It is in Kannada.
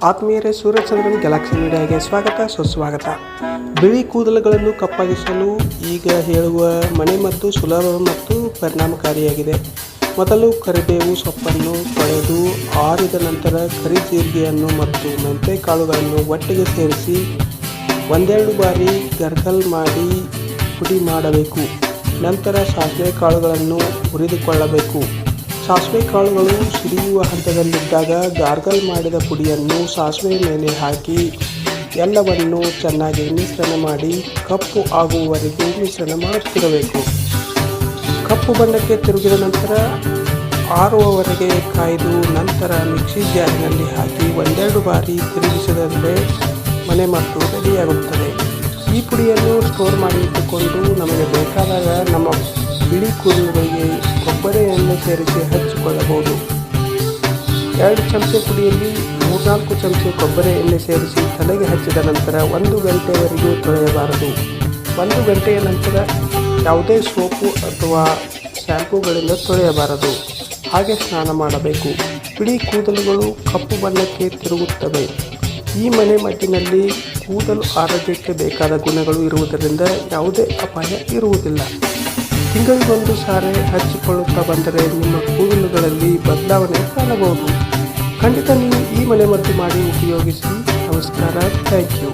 ಆತ್ಮೀಯರೇ, ಸೂರ್ಯಚಂದ್ರನ್ ಗ್ಯಾಲಕ್ಸಿ ಮೀಡಿಯಾಗೆ ಸ್ವಾಗತ ಸುಸ್ವಾಗತ. ಬಿಳಿ ಕೂದಲುಗಳನ್ನು ಕಪ್ಪಾಗಿಸಲು ಈಗ ಹೇಳುವ ಮನೆಮದ್ದು ಸುಲಭ ಮತ್ತು ಪರಿಣಾಮಕಾರಿಯಾಗಿದೆ. ಮೊದಲು ಕರಿಬೇವು ಸೊಪ್ಪನ್ನು ತೊಳೆದು ಆರಿದ ನಂತರ ಕರಿಜೀರಿಗೆಯನ್ನು ಮತ್ತು ಮೆಂತೆಕಾಳುಗಳನ್ನು ಒಟ್ಟಿಗೆ ಸೇರಿಸಿ ಒಂದೆರಡು ಬಾರಿ ಗರ್ಗಲ್ ಮಾಡಿ ಪುಡಿ ಮಾಡಬೇಕು. ನಂತರ ಸಾಸಿವೆ ಕಾಳುಗಳನ್ನು ಹುರಿದುಕೊಳ್ಳಬೇಕು. ಸಾಸಿವೆ ಕಾಳುಗಳು ಸಿಡಿಯುವ ಹಂತದಲ್ಲಿದ್ದಾಗ ಗಾರ್ಗಲ್ ಮಾಡಿದ ಪುಡಿಯನ್ನು ಸಾಸಿವೆ ಮೇಲೆ ಹಾಕಿ ಎಲ್ಲವನ್ನು ಚೆನ್ನಾಗಿ ಮಿಶ್ರಣ ಮಾಡಿ ಕಪ್ಪು ಆಗುವವರೆಗೂ ಮಿಶ್ರಣ ಮಾಡುತ್ತಿರಬೇಕು. ಕಪ್ಪು ಬಣ್ಣಕ್ಕೆ ತಿರುಗಿದ ನಂತರ ಆರುವವರೆಗೆ ಕಾಯ್ದು ನಂತರ ಮಿಕ್ಸಿ ಜಾರಿನಲ್ಲಿ ಹಾಕಿ ಒಂದೆರಡು ಬಾರಿ ತಿರುಗಿಸಿದರೆ ಮನೆಮದ್ದು ರೆಡಿಯಾಗುತ್ತದೆ. ಈ ಪುಡಿಯನ್ನು ಸ್ಟೋರ್ ಮಾಡಿ ಇಟ್ಟುಕೊಂಡು ನಮಗೆ ಬೇಕಾದಾಗ ನಮ್ಮ ಬಿಳಿ ಕೂದಲುಗಳಿಗೆ ಕೊಬ್ಬರಿ ಎಣ್ಣೆ ಸೇರಿಸಿ ಹಚ್ಚಿಕೊಳ್ಳಬಹುದು. 2 ಚಮಚೆ ಪುಡಿಯಲ್ಲಿ 3-4 ಚಮಚೆ ಕೊಬ್ಬರಿ ಎಣ್ಣೆ ಸೇರಿಸಿ ತಲೆಗೆ ಹಚ್ಚಿದ ನಂತರ 1 ಗಂಟೆಯವರೆಗೂ ತೊಳೆಯಬಾರದು. 1 ಗಂಟೆಯ ನಂತರ ಯಾವುದೇ ಸೋಪು ಅಥವಾ ಶ್ಯಾಂಪೂಗಳಿಂದ ತೊಳೆಯಬಾರದು. ಹಾಗೆ ಸ್ನಾನ ಮಾಡಬೇಕು. ಬಿಳಿ ಕೂದಲುಗಳು ಕಪ್ಪು ಬಣ್ಣಕ್ಕೆ ತಿರುಗುತ್ತವೆ. ಈ ಮನೆಮದ್ದಿನಲ್ಲಿ ಕೂದಲು ಆರೋಗ್ಯಕ್ಕೆ ಬೇಕಾದ ಗುಣಗಳು ಇರುವುದರಿಂದ ಯಾವುದೇ ಅಪಾಯ ಇರುವುದಿಲ್ಲ. ತಿಂಗಳಿಗೊಂದು ಸಾರಿ ಹಚ್ಚಿಕೊಳ್ಳುತ್ತಾ ಬಂದರೆ ನಿಮ್ಮ ಕೂದಲುಗಳಲ್ಲಿ ಬದಲಾವಣೆ ಕಾಣಬಹುದು. ಖಂಡಿತ ನೀವು ಈ ಮನೆಮದ್ದು ಮಾಡಿ ಉಪಯೋಗಿಸಿ. ನಮಸ್ಕಾರ. Thank you.